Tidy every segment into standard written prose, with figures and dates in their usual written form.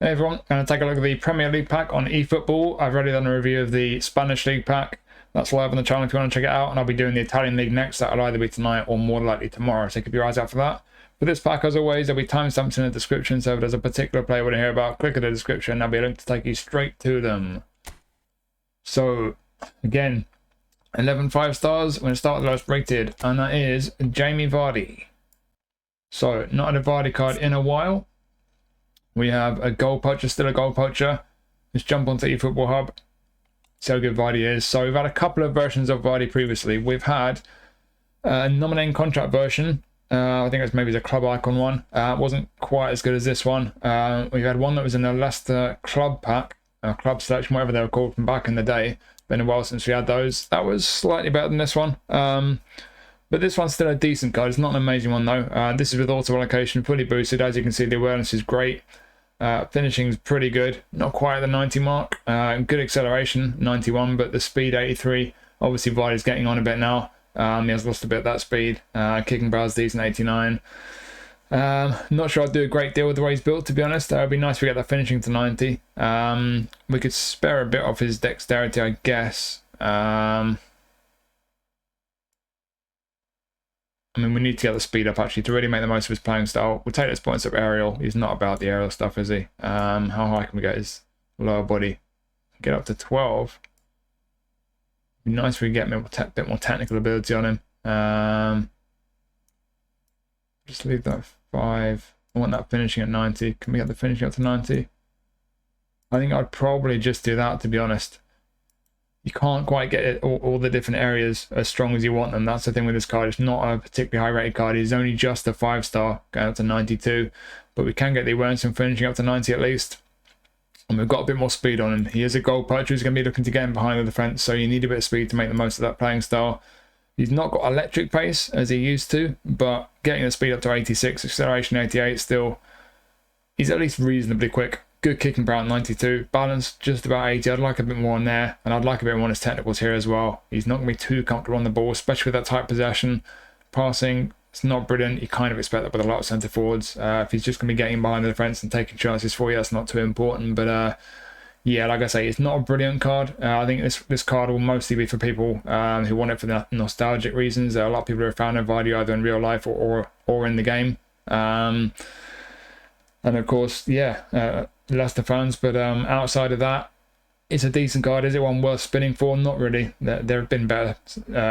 Hey everyone, going to take a look at the Premier League pack on eFootball. I've already done a review of the Spanish League pack. That's live on the channel if you want to check it out, and I'll be doing the Italian League next. That'll either be tonight or more likely tomorrow, so keep your eyes out for that. For this pack, as always, there'll be timestamps in the description, so if there's a particular player you want to hear about, click at the description, there'll be a link to take you straight to them. So, again, 11 5-stars. We're going to start with the lowest rated, and that is Jamie Vardy. So, not had a Vardy card in a while. We have a goal poacher, still a goal poacher. Let's jump onto eFootball Hub. See how good Vardy is. So we've had a couple of versions of Vardy previously. We've had a nominating contract version. I think it was maybe the club icon one. It wasn't quite as good as this one. We've had one that was in the Leicester club pack, club selection, whatever they were called from back in the day. Been a while since we had those. That was slightly better than this one. But this one's still a decent card. It's not an amazing one though. This is with auto allocation, fully boosted. As you can see, the awareness is great. Finishing's pretty good, not quite at the 90 mark. Good acceleration, 91, but the speed 83. Obviously Vardy's getting on a bit now. He has lost a bit of that speed. Kicking power's decent, 89. Not sure I'd do a great deal with the way he's built, to be honest. It would be nice if we get that finishing to 90. We could spare a bit off his dexterity, I guess. I mean, we need to get the speed up, actually, to really make the most of his playing style. We'll take those points up aerial. He's not about the aerial stuff, is he? How high can we get his lower body? Get up to 12. It'd be nice if we get a bit more technical ability on him. Just leave that 5. I want that finishing at 90. Can we get the finishing up to 90? I think I'd probably just do that, to be honest. You can't quite get it, all the different areas as strong as you want them. That's the thing with this card. It's not a particularly high rated card. It's only just a 5-star going up to 92. But we can get the awareness and finishing up to 90 at least. And we've got a bit more speed on him. He is a goal poacher. He's going to be looking to get in behind the defence. So you need a bit of speed to make the most of that playing style. He's not got electric pace as he used to. But getting the speed up to 86, acceleration 88 still. He's at least reasonably quick. Good kicking power at 92, balance just about 80. I'd like a bit more on there, and I'd like a bit more on his technicals here as well. He's not going to be too comfortable on the ball, especially with that tight possession. Passing, it's not brilliant. You kind of expect that with a lot of centre forwards. If he's just going to be getting behind the defence and taking chances for you, that's not too important. But yeah, like I say, it's not a brilliant card. I think this card will mostly be for people who want it for the nostalgic reasons. A lot of people are a fan of Vardy either in real life or in the game. And of course, yeah. Leicester fans, but outside of that, it's a decent card. Is it one worth spinning for? Not really. There have been better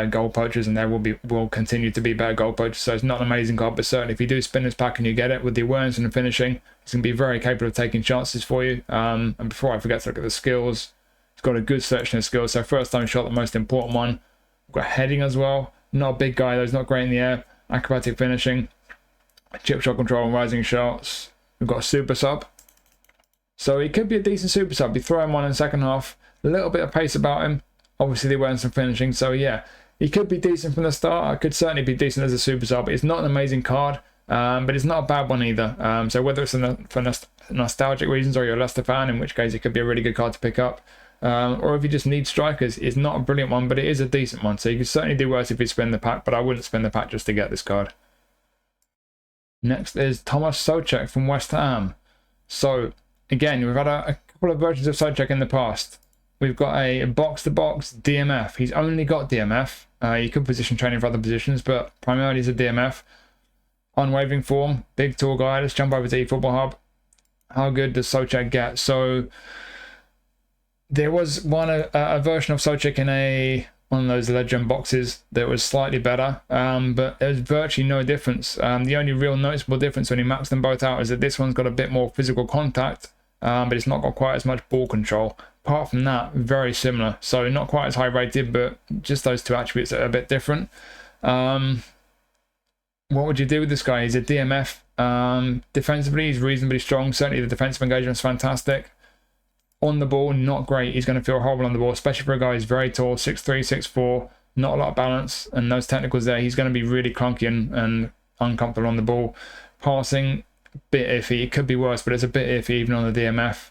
goal poachers, and there will continue to be better goal poachers. So it's not an amazing card, but certainly if you do spin this pack and you get it with the awareness and the finishing, it's going to be very capable of taking chances for you. And before I forget to look at the skills, it's got a good selection of skills. So first time shot, the most important one. We've got heading as well. Not a big guy though. He's not great in the air. Acrobatic finishing, chip shot control and rising shots. We've got a super sub. So he could be a decent super sub. You throw him on in the second half. A little bit of pace about him. Obviously, the awareness and finishing. So yeah, he could be decent from the start. I could certainly be decent as a super sub. It's not an amazing card, but it's not a bad one either. So whether it's for nostalgic reasons or you're a Leicester fan, in which case it could be a really good card to pick up. Or if you just need strikers, it's not a brilliant one, but it is a decent one. So you could certainly do worse if you spin the pack, but I wouldn't spin the pack just to get this card. Next is Tomáš Souček from West Ham. So again, we've had a couple of versions of Souček in the past. We've got a box-to-box DMF. He's only got DMF. You could position training for other positions, but primarily he's a DMF. Unwavering form, big tall guy. Let's jump over to eFootball Hub. How good does Souček get? So there was a version of Souček in one of those legend boxes that was slightly better, but there was virtually no difference. The only real noticeable difference when you max them both out is that this one's got a bit more physical contact, but it's not got quite as much ball control. Apart from that, very similar. So not quite as high rated, but just those two attributes are a bit different. What would you do with this guy? He's a DMF. Defensively, he's reasonably strong. Certainly the defensive engagement's fantastic. On the ball, not great. He's going to feel horrible on the ball, especially for a guy who's very tall, 6'3", 6'4", not a lot of balance, and those technicals there. He's going to be really clunky and uncomfortable on the ball. Passing, bit iffy. It could be worse, but it's a bit iffy even on the DMF.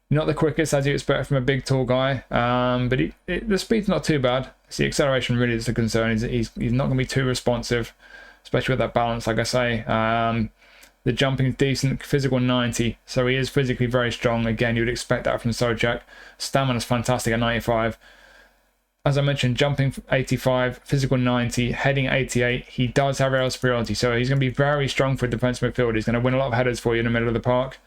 Not the quickest as you expect from a big tall guy, but the speed's not too bad. It's the acceleration really is the concern. He's not going to be too responsive, especially with that balance, like I say. The jumping is decent, physical 90, so he is physically very strong. Again, you would expect that from Souček. Stamina is fantastic at 95. As I mentioned, jumping 85, physical 90, heading 88. He does have aerial superiority, so he's going to be very strong for a defensive midfielder. He's going to win a lot of headers for you in the middle of the park.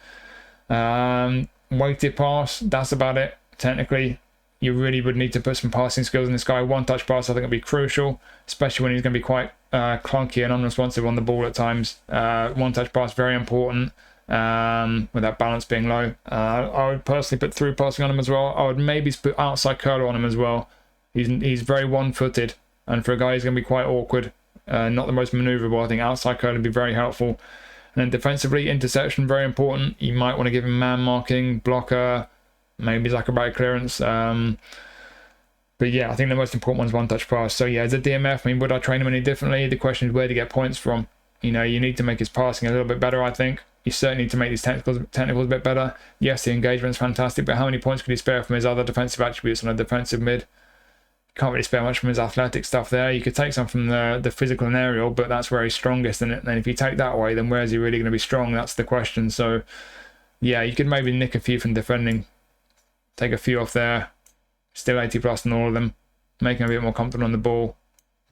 Weighted pass, that's about it. Technically, you really would need to put some passing skills in this guy. One-touch pass, I think, would be crucial, especially when he's going to be quite clunky and unresponsive on the ball at times. One-touch pass, very important, with that balance being low. I would personally put through passing on him as well. I would maybe put outside curler on him as well. He's very one-footed, and for a guy who's going to be quite awkward, not the most manoeuvrable, I think outside curler would be very helpful. And then defensively, interception, very important. You might want to give him man marking, blocker, maybe like a right clearance. But yeah, I think the most important one's one-touch pass. So yeah, as a DMF, I mean, would I train him any differently? The question is where to get points from. You know, you need to make his passing a little bit better, I think. You certainly need to make these technicals a bit better. Yes, the engagement's fantastic, but how many points could he spare from his other defensive attributes on a defensive mid? Can't really spare much from his athletic stuff there. You could take some from the physical and aerial, but that's where he's strongest. And then if you take that away, then where is he really going to be strong? That's the question. So yeah, you could maybe nick a few from defending. Take a few off there. Still 80 plus in all of them. Make him a bit more comfortable on the ball.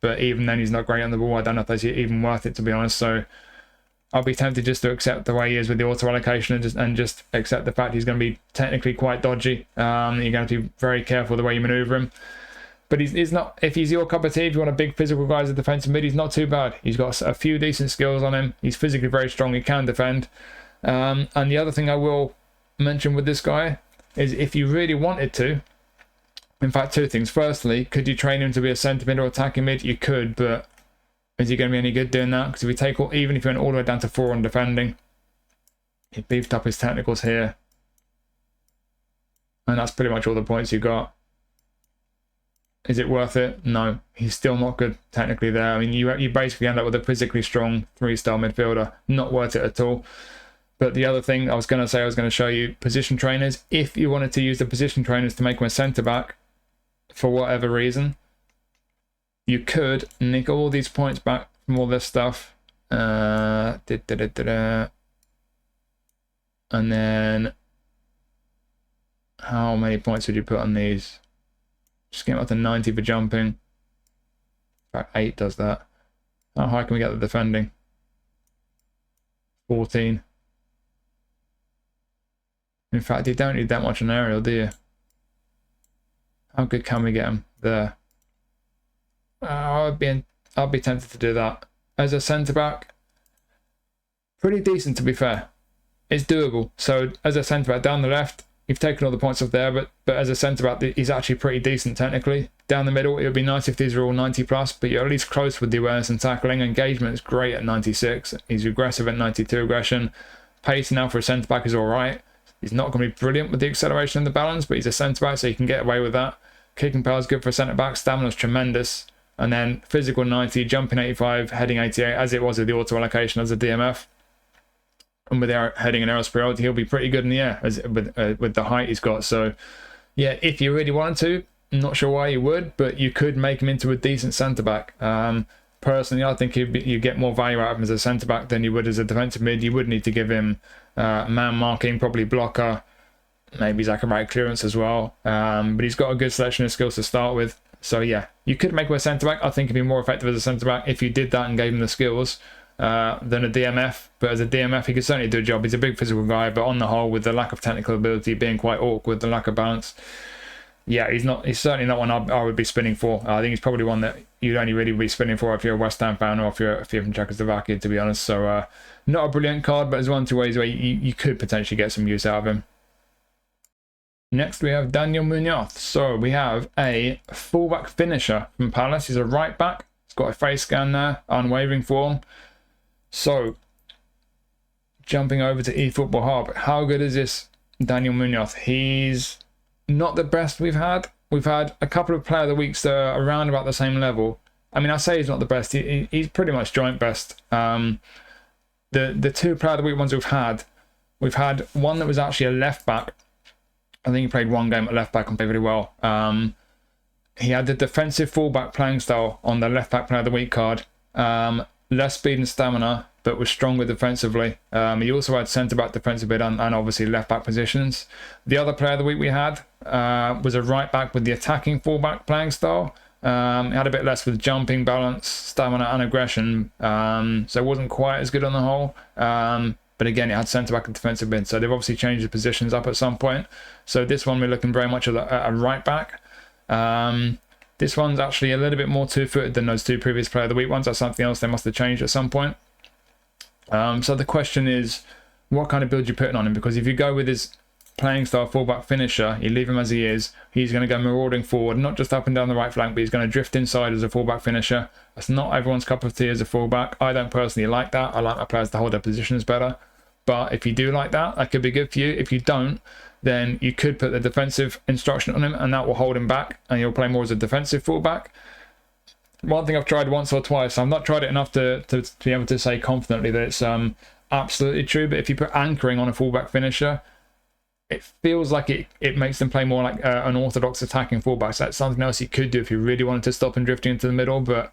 But even then, he's not great on the ball. I don't know if that's even worth it, to be honest. So I'll be tempted just to accept the way he is with the auto allocation and just accept the fact he's going to be technically quite dodgy. You're going to have to be very careful the way you maneuver him. But he's not, if he's your cup of tea, if you want a big physical guy as a defensive mid, he's not too bad. He's got a few decent skills on him. He's physically very strong. He can defend. And the other thing I will mention with this guy is if you really wanted to, in fact, two things. Firstly, could you train him to be a centre mid or attacking mid? You could, but is he going to be any good doing that? Because if we take even if you went all the way down to 4 on defending, he beefed up his technicals here. And that's pretty much all the points you got. Is it worth it? No. He's still not good technically there. I mean, you basically end up with a physically strong 3-star midfielder. Not worth it at all. But the other thing I was going to show you position trainers. If you wanted to use the position trainers to make him a centre-back, for whatever reason, you could nick all these points back from all this stuff. And then, how many points would you put on these? Just get up to 90 for jumping. In fact, 8 does that. How high can we get the defending? 14. In fact, you don't need that much on aerial, do you? How good can we get him there? I'd be tempted to do that. As a centre-back, pretty decent to be fair. It's doable. So as a centre-back down the left, you've taken all the points off there, but as a centre-back, he's actually pretty decent technically. Down the middle, it would be nice if these are all 90 plus, but you're at least close with the awareness and tackling. Engagement is great at 96. He's aggressive at 92 aggression. Pace now for a centre-back is alright. He's not going to be brilliant with the acceleration and the balance, but he's a centre-back, so you can get away with that. Kicking power is good for a centre-back. Stamina is tremendous. And then physical 90, jumping 85, heading 88, as it was with the auto allocation as a DMF. And with the heading and aerial superiority, he'll be pretty good in the air with the height he's got. So, yeah, if you really wanted to, I'm not sure why you would, but you could make him into a decent centre-back. Personally, I think you get more value out of him as a centre-back than you would as a defensive mid. You would need to give him man marking, probably blocker. Maybe he's like a right clearance as well. But he's got a good selection of skills to start with. So, yeah, you could make him a centre-back. I think he'd be more effective as a centre-back if you did that and gave him the skills than a DMF. But as a DMF, he could certainly do a job. He's a big physical guy, but on the whole, with the lack of technical ability, being quite awkward, the lack of balance, yeah, he's certainly not one I would be spinning for. I think he's probably one that you'd only really be spinning for if you're a West Ham fan or if you're from Czechoslovakia, to be honest. So, not a brilliant card, but there's 1-2 ways where you could potentially get some use out of him. Next, we have Daniel Muñoz. So, we have a fullback finisher from Palace. He's a right back. He's got a face scan there, unwavering form. So, jumping over to eFootball Hub, how good is this Daniel Muñoz? He's not the best we've had. We've had a couple of player of the weeks that are around about the same level. I mean, I say he's not the best. He's pretty much joint best. The 2 player of the week ones we've had one that was actually a left back. I think he played 1 game at left back and played really well. He had the defensive fullback playing style on the left back player of the week card. Less speed and stamina, but was stronger defensively. He also had centre-back defensive mid and obviously left-back positions. The other player of the week we had was a right-back with the attacking full-back playing style. He had a bit less with jumping, balance, stamina and aggression, so it wasn't quite as good on the whole. But again, it had centre-back and defensive mid, so they've obviously changed the positions up at some point. So this one we're looking very much at a right-back. This one's actually a little bit more two-footed than those two previous player of the week ones. That's something else they must have changed at some point. So the question is, what kind of build you putting on him? Because if you go with his playing style fullback finisher, you leave him as he is, he's going to go marauding forward, not just up and down the right flank, but he's going to drift inside as a fullback finisher. That's not everyone's cup of tea as a fullback. I don't personally like that. I like my players to hold their positions better. But if you do like that, that could be good for you. If you don't, then you could put the defensive instruction on him and that will hold him back and he'll play more as a defensive fullback. One thing I've tried once or twice, I've not tried it enough to be able to say confidently that it's absolutely true, but if you put anchoring on a fullback finisher, it feels like it makes them play more like an orthodox attacking fullback. So that's something else you could do if you really wanted to stop him drifting into the middle, but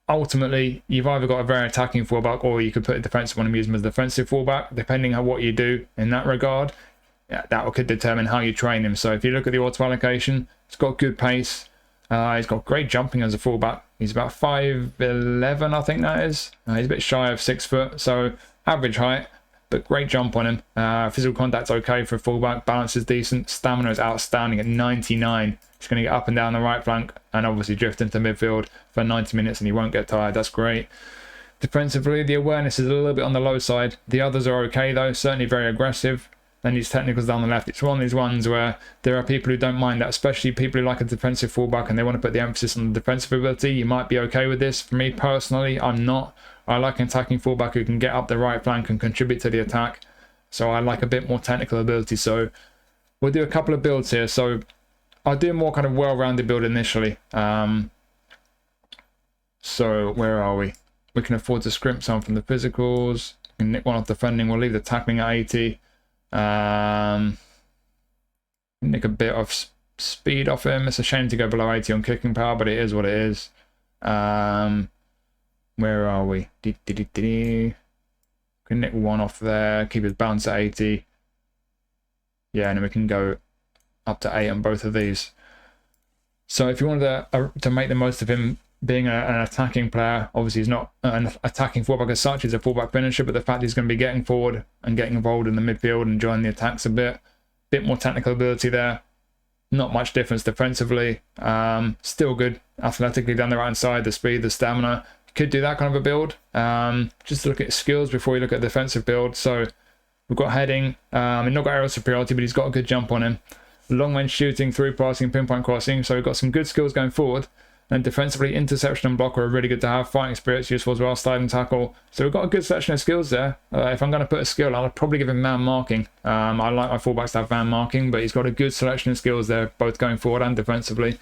ultimately you've either got a very attacking fullback or you could put a defensive one and use him as a defensive fullback, depending on what you do in that regard. Yeah, that could determine how you train him. So if you look at the auto allocation, it's got good pace. He's got great jumping as a fullback. He's about 5'11", I think that is. He's a bit shy of 6 foot, so average height, but great jump on him. Physical contact's okay for a fullback. Balance is decent. Stamina is outstanding at 99. He's going to get up and down the right flank and obviously drift into midfield for 90 minutes and he won't get tired. That's great. Defensively, the awareness is a little bit on the low side. The others are okay though, certainly very aggressive. Then these technicals down the left, it's one of these ones where there are people who don't mind that, especially people who like a defensive fullback and they want to put the emphasis on the defensive ability. You might be okay with this. For me personally, I'm not. I like an attacking fullback who can get up the right flank and contribute to the attack. So I like a bit more technical ability. So we'll do a couple of builds here. So I'll do a more kind of well-rounded build initially. So where are we? We can afford to scrimp some from the physicals. We can nick one off defending. We'll leave the tackling at 80. Nick a bit of speed off him. It's a shame to go below 80 on kicking power, but it is what it is. Where are we? Can nick one off there. Keep his bounce at 80. Yeah, and then we can go up to 8 on both of these. So if you wanted to make the most of him being an attacking player, obviously he's not an attacking fullback as such, he's a fullback finisher, but the fact he's going to be getting forward and getting involved in the midfield and joining the attacks a bit more technical ability there. Not much difference defensively. Still good athletically down the right hand side, the speed, the stamina. Could do that kind of a build. Just look at his skills before you look at the defensive build. So we've got heading, not got aerial superiority, but he's got a good jump on him. Long range shooting, through passing, pinpoint crossing. So we've got some good skills going forward. And defensively, interception and block are really good to have. Fighting spirit's useful as well, sliding tackle. So we've got a good selection of skills there. If I'm going to put a skill, I'll probably give him man marking. I like my fullbacks to have man marking, but he's got a good selection of skills there, both going forward and defensively.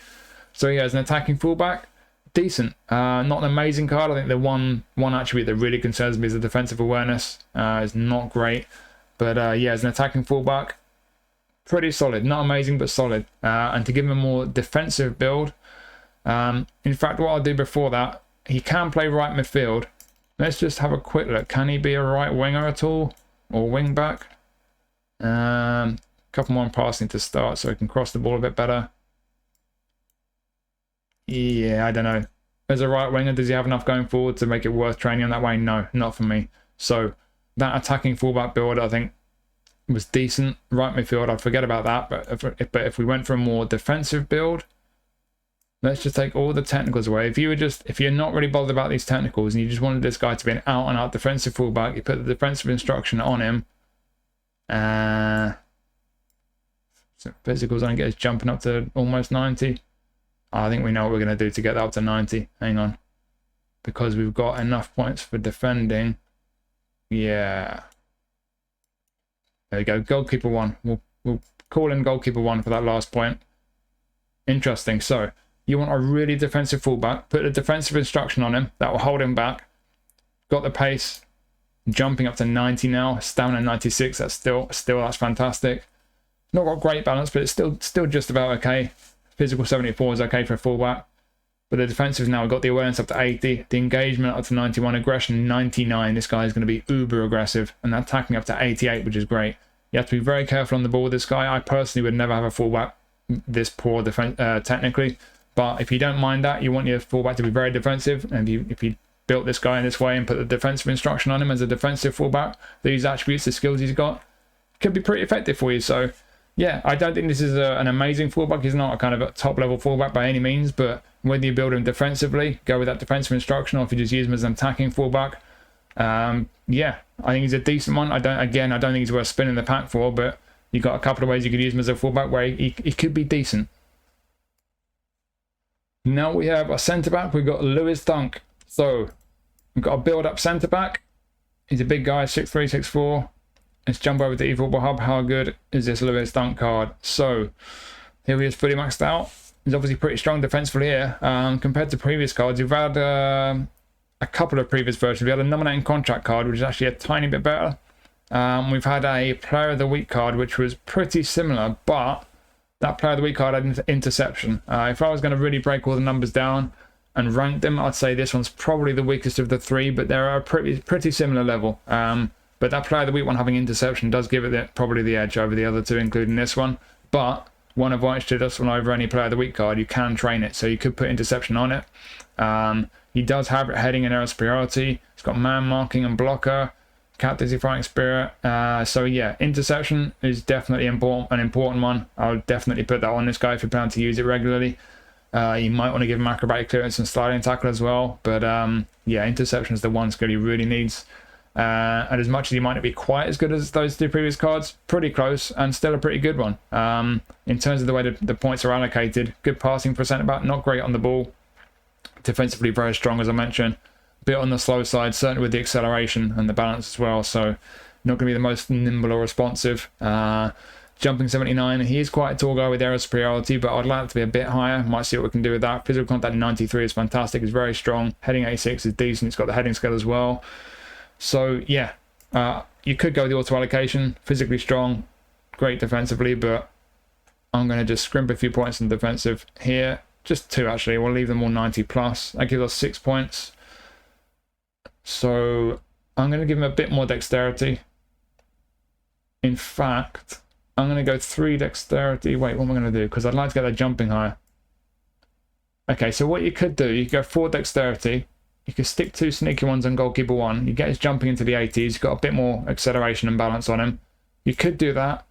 So yeah, as an attacking fullback, decent. Not an amazing card. I think the one attribute that really concerns me is the defensive awareness. Is not great. But yeah, as an attacking fullback, pretty solid. Not amazing, but solid. And to give him a more defensive build, in fact, what I'll do before that, he can play right midfield. Let's just have a quick look. Can he be a right winger at all? Or wing back? Couple more on passing to start so he can cross the ball a bit better. Yeah, I don't know. As a right winger, does he have enough going forward to make it worth training him that way? No, not for me. So that attacking fullback build, I think, was decent. Right midfield, I'd forget about that. But if we went for a more defensive build, let's just take all the technicals away. If you're not really bothered about these technicals and you just wanted this guy to be an out and out defensive fullback, you put the defensive instruction on him. So physicals, I don't get his jumping up to almost 90. I think we know what we're going to do to get that up to 90. Hang on. Because we've got enough points for defending. Yeah. There we go. Goalkeeper 1. We'll call in goalkeeper 1 for that last point. Interesting. So you want a really defensive fullback. Put a defensive instruction on him. That will hold him back. Got the pace. Jumping up to 90 now. Stamina 96. That's still that's fantastic. Not got great balance, but it's still just about okay. Physical 74 is okay for a fullback. But the defensive now, we've got the awareness up to 80, the engagement up to 91, aggression 99. This guy is going to be uber aggressive, and attacking up to 88, which is great. You have to be very careful on the ball with this guy. I personally would never have a fullback this poor technically, but if you don't mind that, you want your fullback to be very defensive, and if you built this guy in this way and put the defensive instruction on him as a defensive fullback, these attributes, the skills he's got, could be pretty effective for you. So yeah, I don't think this is an amazing fullback. He's not a kind of a top level fullback by any means, but whether you build him defensively, go with that defensive instruction, or if you just use him as an attacking fullback, yeah, I think he's a decent one. I don't think he's worth spinning the pack for, but you've got a couple of ways you could use him as a fullback where he could be decent. Now we have a centre-back. We've got Lewis Dunk. So we've got a build-up centre-back. He's a big guy, 6'3", 6'4". Let's jump over to eFootball Hub. How good is this Lewis Dunk card? So here he is, fully maxed out. He's obviously pretty strong defensively here. Compared to previous cards, we've had a couple of previous versions. We had a nominating contract card, which is actually a tiny bit better. We've had a Player of the Week card, which was pretty similar, but that Player of the Week card had an interception. If I was going to really break all the numbers down and rank them, I'd say this one's probably the weakest of the three, but they're a pretty similar level. But that Player of the Week one having interception does give it probably the edge over the other two, including this one. But one advantage to this one over any Player of the Week card, you can train it, so you could put interception on it. He does have heading and aerial superiority. He's got man marking and blocker, captaincy, fighting spirit. So yeah, interception is definitely an important one. I would definitely put that on this guy if you plan to use it regularly. You might want to give him acrobatic clearance and sliding tackle as well. But yeah, interception is the one skill he really needs. And as much as he might not be quite as good as those two previous cards, pretty close and still a pretty good one. In terms of the way the points are allocated, good passing for a centre-back, not great on the ball. Defensively very strong, as I mentioned. A bit on the slow side, certainly with the acceleration and the balance as well. So not going to be the most nimble or responsive. Jumping 79, he is quite a tall guy with aerial superiority, but I'd like it to be a bit higher. Might see what we can do with that. Physical contact 93 is fantastic. It's very strong. Heading 86 is decent. It's got the heading skill as well. So yeah, you could go with the auto allocation. Physically strong, great defensively, but I'm going to just scrimp a few points in the defensive here. Just 2 actually. We'll leave them all 90 plus. That gives us 6 points. So I'm going to give him a bit more dexterity. In fact, I'm going to go 3 dexterity. Wait, what am I going to do? Because I'd like to get that jumping higher. Okay, so what you could do, you could go 4 dexterity. You could stick 2 sneaky ones on goalkeeper 1. You get his jumping into the 80s. You've got a bit more acceleration and balance on him. You could do that.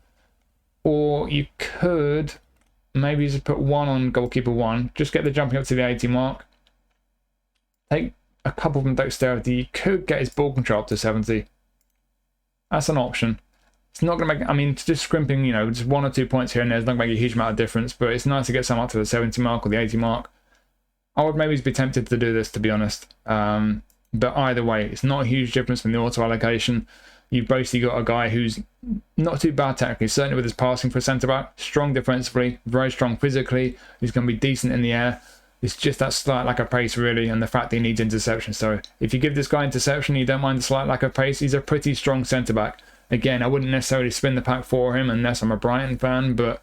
Or you could maybe just put 1 on goalkeeper 1. Just get the jumping up to the 80 mark. Take a couple from dexterity. You could get his ball control up to 70. That's an option. It's not going to make, I mean, just scrimping, you know, just 1 or 2 points here and there is not going to make a huge amount of difference, but it's nice to get some up to the 70 mark or the 80 mark. I would maybe be tempted to do this, to be honest. But either way, it's not a huge difference from the auto allocation. You've basically got a guy who's not too bad technically, certainly with his passing for centre-back. Strong defensively, very strong physically. He's going to be decent in the air. It's just that slight lack of pace, really, and the fact that he needs interception. So if you give this guy interception, you don't mind the slight lack of pace, he's a pretty strong centre-back. Again, I wouldn't necessarily spin the pack for him unless I'm a Brighton fan, but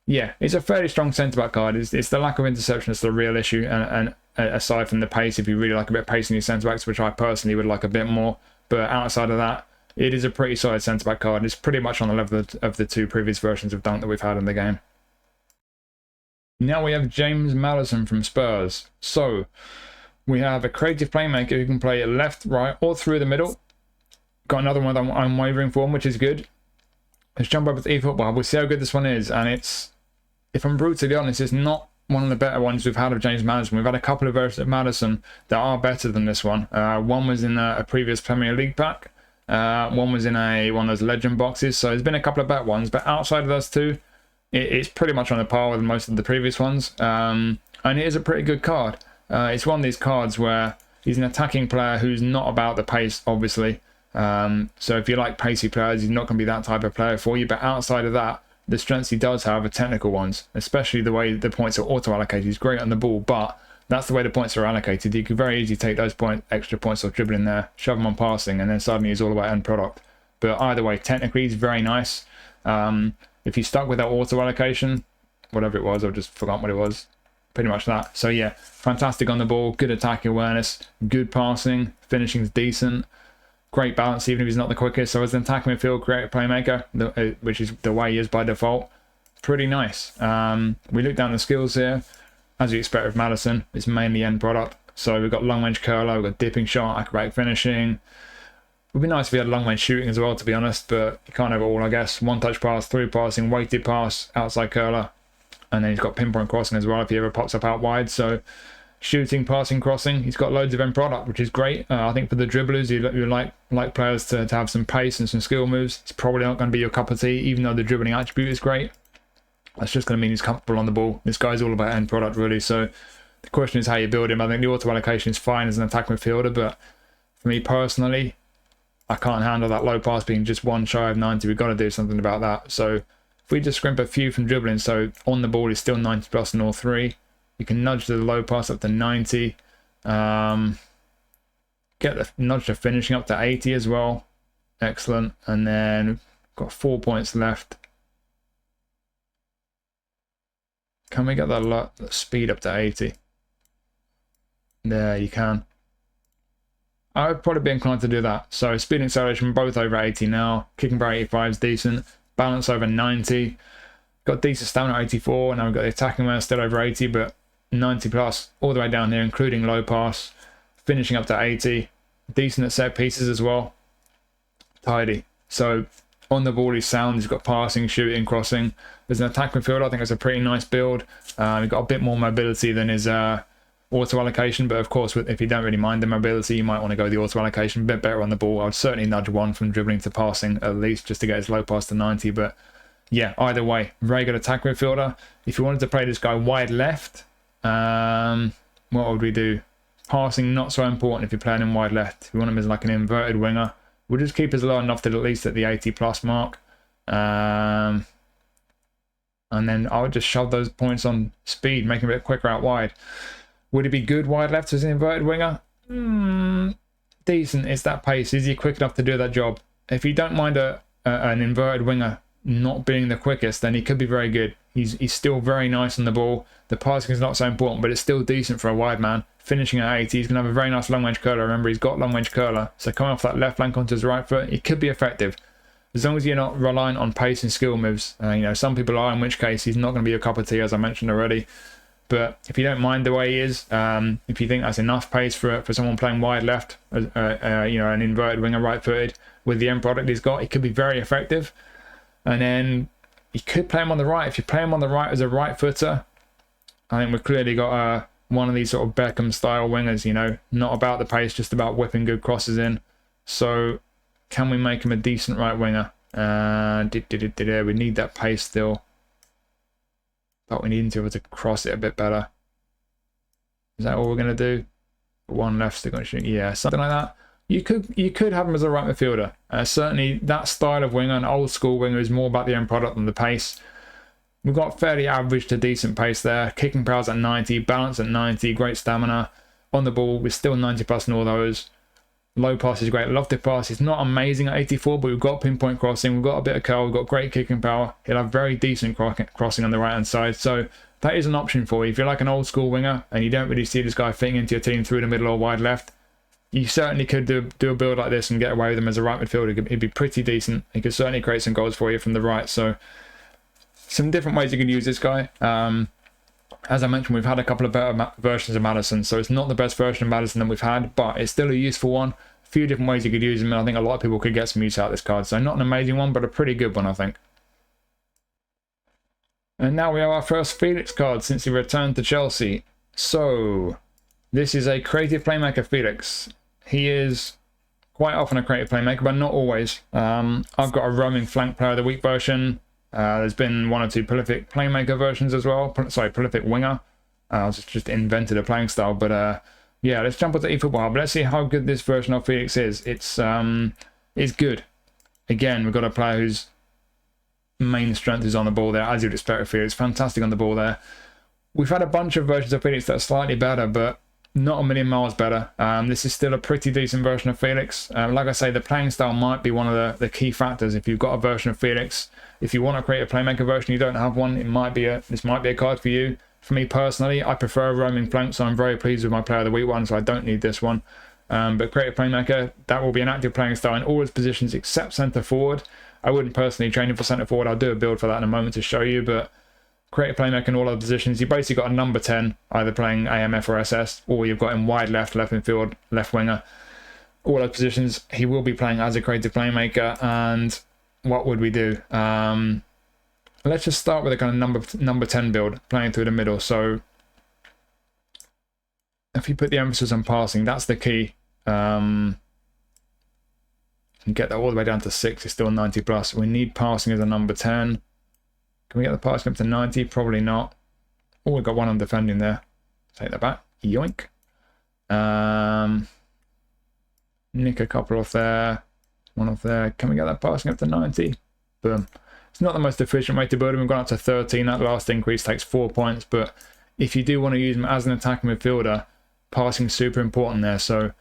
yeah, it's a fairly strong centre-back card. It's the lack of interception that's the real issue, and aside from the pace, if you really like a bit of pace in your centre-backs, which I personally would like a bit more, but outside of that, it is a pretty solid centre-back card. It's pretty much on the level of the 2 previous versions of Dunk that we've had in the game. Now we have James Maddison from Spurs. So we have a creative playmaker who can play left, right, or through the middle. Got another one that I'm wavering for, which is good. Let's jump over to eFootball. We'll see how good this one is. And it's, if I'm brutally honest, it's not one of the better ones we've had of James Maddison. We've had a couple of versions of Maddison that are better than this one. One was in a previous Premier League pack. One was in one of those legend boxes. So there's been a couple of better ones. But outside of those two, it's pretty much on the par with most of the previous ones. And it is a pretty good card. It's one of these cards where he's an attacking player who's not about the pace, obviously. So if you like pacey players, he's not going to be that type of player for you. But outside of that, the strengths he does have are technical ones, especially the way the points are auto-allocated. He's great on the ball, but that's the way the points are allocated. You can very easily take those extra points off dribbling there, shove them on passing, and then suddenly he's all about end product. But either way, technically he's very nice. If you stuck with that auto-allocation, whatever it was, I've just forgotten what it was. pretty much that. So yeah, fantastic on the ball, good attacking awareness, good passing, finishing's decent, great balance even if he's not the quickest. So as an attacking midfield, great playmaker, which is the way he is by default. Pretty nice. We look down the skills here. As you expect with Maddison, it's mainly end product. So we've got long range curler, we've got dipping shot, acrobatic finishing. It would be nice if he had long range shooting as well, to be honest, but you can't have it all, I guess. One touch pass, through passing, weighted pass, outside curler, and then he's got pinpoint crossing as well if he ever pops up out wide. So shooting, passing, crossing, he's got loads of end product, which is great. I think for the dribblers, you like players to have some pace and some skill moves. It's probably not going to be your cup of tea, even though the dribbling attribute is great. That's just going to mean he's comfortable on the ball. This guy's all about end product, really. So the question is how you build him. I think the auto allocation is fine as an attack midfielder, but for me personally, I can't handle that low pass being just one shy of 90. We've got to do something about that. So if we just scrimp a few from dribbling, so on the ball he's still 90 plus in all three. You can nudge the low pass up to 90. Get the nudge to finishing up to 80 as well. Excellent. And then got 4 points left. Can we get that speed up to 80? There, you can. I would probably be inclined to do that. So speed and acceleration both over 80 now. Kicking power 85 is decent. Balance over 90. Got decent stamina 84. Now we've got the attacking awareness still over 80, but 90 plus all the way down here, including low pass. Finishing up to 80. Decent at set pieces as well. Tidy. So on the ball he's sound. He's got passing, shooting, crossing. As an attack midfielder, I think it's a pretty nice build. He's got a bit more mobility than his auto allocation, but of course if you don't really mind the mobility, you might want to go the auto allocation, a bit better on the ball. I'd certainly nudge one from dribbling to passing at least, just to get his low pass to 90. But yeah, either way, very good attack midfielder. If you wanted to play this guy wide left, what would we do? Passing not so important if you're playing him wide left. If you want him as like an inverted winger, we'll just keep his low enough that at least at the 80 plus mark. And then I would just shove those points on speed, make him a bit quicker out wide. Would it be good wide left as an inverted winger? Decent. It's that pace. Is he quick enough to do that job? If you don't mind an inverted winger not being the quickest, then he could be very good. He's still very nice on the ball. The passing is not so important, but it's still decent for a wide man. Finishing at 80, he's going to have a very nice long range curler. Remember, he's got long range curler. So coming off that left flank onto his right foot, it could be effective. As long as you're not relying on pace and skill moves. Some people are, in which case he's not going to be your cup of tea, as I mentioned already. But if you don't mind the way he is, if you think that's enough pace for someone playing wide left, an inverted winger right-footed, with the end product he's got, it could be very effective. And then you could play him on the right. If you play him on the right as a right-footer, I think we've clearly got one of these sort of Beckham-style wingers, not about the pace, just about whipping good crosses in. So can we make him a decent right winger? We need that pace still. But we need him to be able to cross it a bit better. Is that all we're going to do? One left still going to shoot. Yeah, something like that. You could have him as a right midfielder. Certainly that style of winger, an old school winger, is more about the end product than the pace. We've got fairly average to decent pace there. Kicking powers at 90, balance at 90, great stamina. On the ball, we're still 90 plus in all those. Low pass is great. Love to pass. It's not amazing at 84, but we've got pinpoint crossing. We've got a bit of curl. We've got great kicking power. He'll have very decent crossing on the right hand side. So that is an option for you. If you're like an old school winger and you don't really see this guy fitting into your team through the middle or wide left, you certainly could do a build like this and get away with him as a right midfielder. He'd be pretty decent. He could certainly create some goals for you from the right. So some different ways you can use this guy. As I mentioned, we've had a couple of better versions of Maddison, so it's not the best version of Maddison that we've had, but it's still a useful one. A few different ways you could use him, and I think a lot of people could get some use out of this card. So not an amazing one, but a pretty good one, I think. And now we have our first Felix card since he returned to Chelsea. So this is a creative playmaker Felix. He is quite often a creative playmaker, but not always. I've got a roaming flank player of the week version. There's been one or two prolific playmaker versions as well. Prolific winger. I just invented a playing style. But yeah, let's jump onto eFootball Hub. Let's see how good this version of Felix is. It's good. Again, we've got a player whose main strength is on the ball there, as you'd expect with Felix. Fantastic on the ball there. We've had a bunch of versions of Felix that are slightly better, but not a million miles better. This is still a pretty decent version of Felix. Like I say, the playing style might be one of the key factors. If you've got a version of Felix, if you want to create a playmaker version, you don't have one, this might be a card for you. For me personally, I prefer a roaming flank, so I'm very pleased with my player of the week one, so I don't need this one. But creative playmaker, that will be an active playing style in all his positions except centre forward. I wouldn't personally train him for centre forward. I'll do a build for that in a moment to show you, but creative playmaker in all other positions. You basically got a number 10, either playing AMF or SS, or you've got him wide left, left midfield, left winger. All those positions, he will be playing as a creative playmaker. And what would we do? Let's just start with a kind of number 10 build, playing through the middle. So if you put the emphasis on passing, that's the key. And get that all the way down to 6, it's still 90 plus. We need passing as a number 10. Can we get the passing up to 90? Probably not. Oh, we've got one on defending there. Take that back. Yoink. Nick a couple off there. One off there. Can we get that passing up to 90? Boom. It's not the most efficient way to build him. We've gone up to 13. That last increase takes 4 points. But if you do want to use him as an attacking midfielder, passing is super important there. So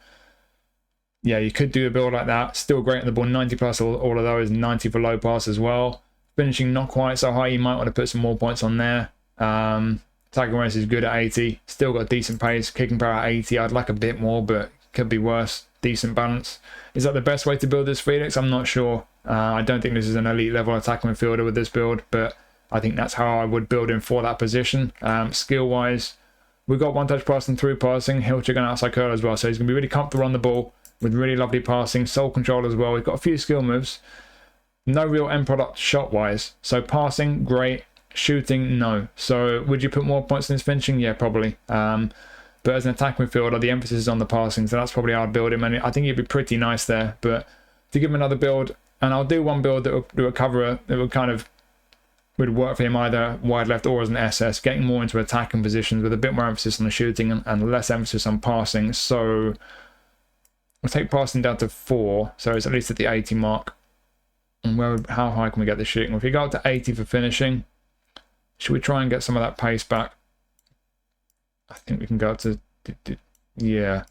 yeah, you could do a build like that. Still great at the ball. 90 plus all of those. 90 for low pass as well. Finishing not quite so high. You might want to put some more points on there. Attacking awareness is good at 80. Still got decent pace. Kicking power at 80. I'd like a bit more, but could be worse. Decent balance. Is that the best way to build this Felix? I'm not sure. I don't think this is an elite level attacking midfielder with this build, but I think that's how I would build him for that position. Skill wise, we've got one touch passing, through passing, heel chick and outside curl as well. So he's going to be really comfortable on the ball with really lovely passing, soul control as well. We've got a few skill moves. No real end product shot wise. So passing, great. Shooting, no. So would you put more points in his finishing? Yeah, probably. But as an attacking midfielder, the emphasis is on the passing, so that's probably how I'd build him, and I think he'd be pretty nice there. But to give him another build, and I'll do one build that would cover that would kind of would work for him either wide left or as an SS, getting more into attacking positions with a bit more emphasis on the shooting and less emphasis on passing. So we'll take passing down to 4, so it's at least at the 80 mark. And how high can we get the shooting? Well, if you go up to 80 for finishing, should we try and get some of that pace back? I think we can go up to, yeah.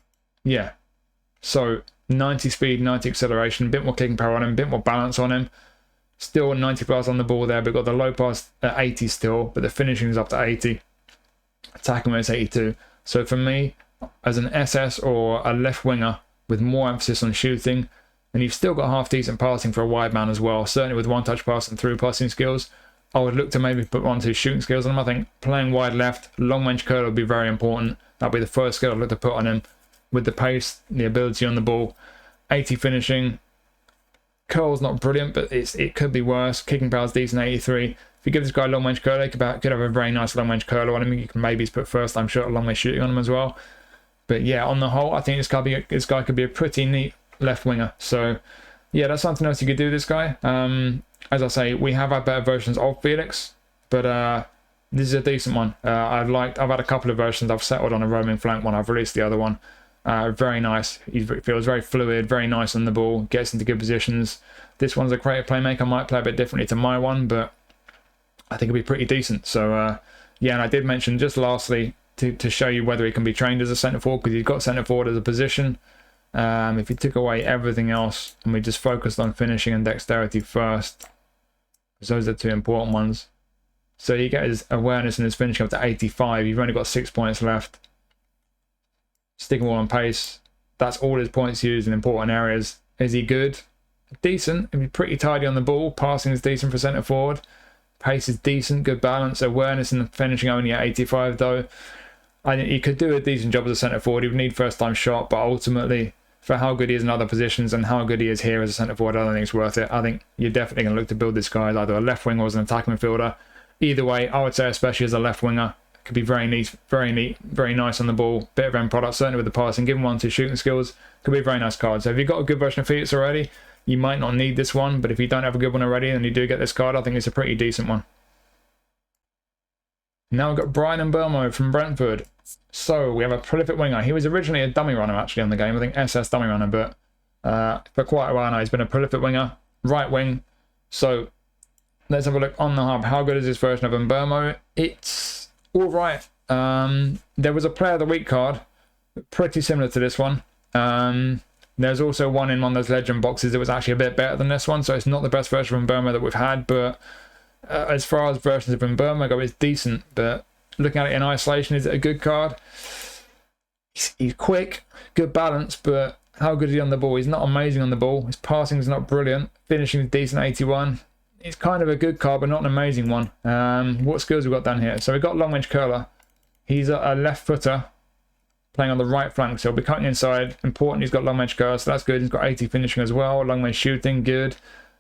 So 90 speed, 90 acceleration, a bit more kicking power on him, a bit more balance on him. Still 90 plus on the ball there, but got the low pass at 80 still, but the finishing is up to 80. Attacking when it's 82. So for me, as an SS or a left winger with more emphasis on shooting, and you've still got half decent passing for a wide man as well, certainly with one touch pass and through passing skills, I would look to maybe put one to shooting skills on him. I think playing wide left, long range curl would be very important. That'd be the first skill I'd look to put on him. With the pace, the ability on the ball, 80 finishing. Curl's not brilliant, but it could be worse. Kicking power's decent, 83. If you give this guy long range curl, he could have a very nice long range curler on him. You can maybe put first time shot, long range shooting on him as well. But yeah, on the whole, I think this guy could be a pretty neat left winger. So yeah, that's something else you could do this guy. As I say, we have had better versions of Felix, but this is a decent one. I've had a couple of versions. I've settled on a roaming flank one. I've released the other one. Very nice. He feels very fluid, very nice on the ball, gets into good positions. This one's a creative playmaker. I might play a bit differently to my one, but I think it'll be pretty decent. So yeah, and I did mention just lastly to show you whether he can be trained as a centre forward, because he's got centre forward as a position. If you took away everything else and we just focused on finishing and dexterity first, those are the 2 important ones. So you get his awareness and his finishing up to 85. You've only got 6 points left. Sticking all on pace. That's all his points used in important areas. Is he good? Decent. He'll be pretty tidy on the ball. Passing is decent for centre forward. Pace is decent. Good balance. Awareness and finishing only at 85 though. I think he could do a decent job as a centre forward. He would need first time shot, but ultimately, for how good he is in other positions and how good he is here as a centre forward, I don't think it's worth it. I think you're definitely going to look to build this guy as either a left winger or as an attacking midfielder. Either way, I would say especially as a left winger, could be very neat, very nice on the ball. Bit of end product, certainly with the passing. Give him 1-2 shooting skills. Could be a very nice card. So if you've got a good version of Felix already, you might not need this one. But if you don't have a good one already and you do get this card, I think it's a pretty decent one. Now we've got Bryan Mbeumo from Brentford. So we have a prolific winger. He was originally a dummy runner actually on the game. I think SS dummy runner, but for quite a while now he's been a prolific winger. Right wing. So let's have a look on the hub. How good is this version of Mbeumo? It's alright. There was a player of the week card, pretty similar to this one. There's also one in one of those legend boxes that was actually a bit better than this one. So it's not the best version of Mbeumo that we've had, but as far as versions of Mbeumo go, it's decent, but looking at it in isolation, is it a good card? He's quick, good balance, but how good is he on the ball? He's not amazing on the ball. His passing is not brilliant. Finishing is decent, 81. It's kind of a good card, but not an amazing one. What skills we got down here? So we've got long range curler. He's a left footer playing on the right flank, so he'll be cutting inside. Important, he's got long range curler, so that's good. He's got 80 finishing as well. Long range shooting, good.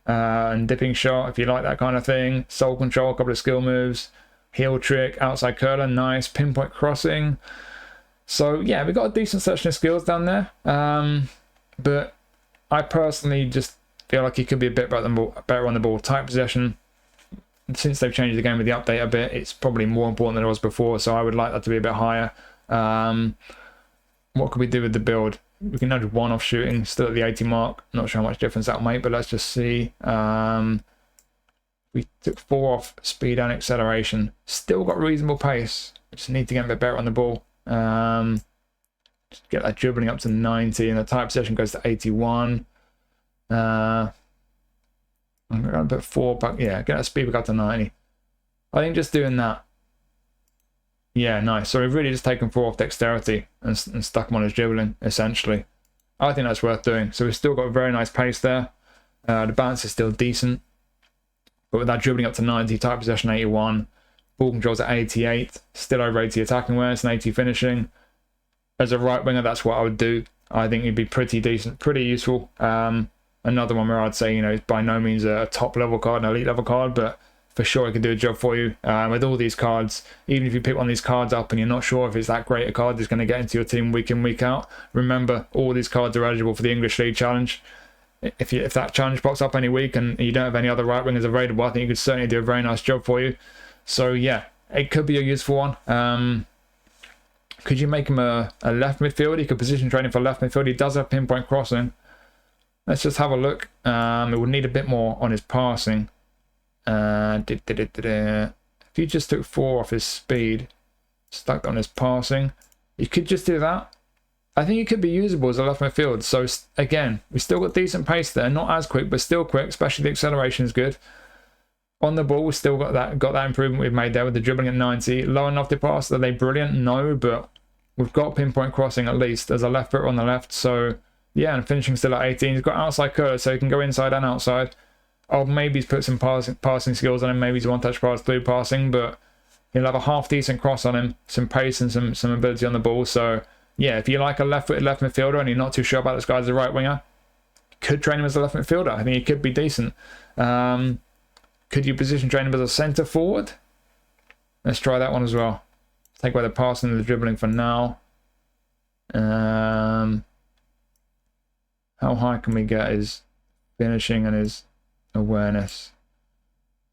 And dipping shot, if you like that kind of thing. Soul control, a couple of skill moves. Heel trick, outside curler, nice. Pinpoint crossing. So yeah, we've got a decent selection of skills down there. But I personally just feel like he could be a bit better on the ball. Tight possession. Since they've changed the game with the update a bit, it's probably more important than it was before, so I would like that to be a bit higher. What could we do with the build? We can nudge 1 off shooting, still at the 80 mark. Not sure how much difference that'll make, but let's just see. We took 4 off speed and acceleration. Still got reasonable pace. Just need to get a bit better on the ball. Just get that dribbling up to 90, and the tight possession goes to 81. I'm going to put 4 back. Yeah, get that speed back up to 90. I think just doing that. Yeah, nice. So we've really just taken 4 off dexterity and stuck him on his dribbling, essentially. I think that's worth doing. So we've still got a very nice pace there. The balance is still decent. But with that dribbling up to 90, tight possession 81, ball controls at 88, still over 80 attacking awareness and 80 finishing. As a right winger, that's what I would do. I think he'd be pretty decent, pretty useful. Another one where I'd say, you know, it's by no means a top level card, an elite level card, but for sure it could do a job for you. With all these cards, even if you pick one of these cards up and you're not sure if it's that great a card that's going to get into your team week in, week out, remember all these cards are eligible for the English League Challenge. If that challenge pops up any week and you don't have any other right wingers available, I think you could certainly do a very nice job for you. So yeah, it could be a useful one. Could you make him a left midfielder? You could position train him for left midfield. He does have pinpoint crossing. Let's just have a look. It would need a bit more on his passing. If you just took 4 off his speed, stuck on his passing, you could just do that. I think it could be usable as a left midfield. So again, we still got decent pace there, not as quick, but still quick. Especially the acceleration is good. On the ball, we still got that improvement we've made there with the dribbling at 90. Low enough to pass. Are they brilliant? No, but we've got pinpoint crossing at least as a left footer on the left. So yeah, and finishing still at 18. He's got outside curler, so he can go inside and outside. I'll maybe put some passing skills on him. Maybe he's one-touch pass, through passing, but he'll have a half-decent cross on him, some pace and some ability on the ball. So yeah, if you like a left-footed left midfielder and you're not too sure about this guy as a right winger, could train him as a left midfielder. I think he could be decent. Could you position train him as a centre forward? Let's try that one as well. Take away the passing and the dribbling for now. How high can we get his finishing and his awareness?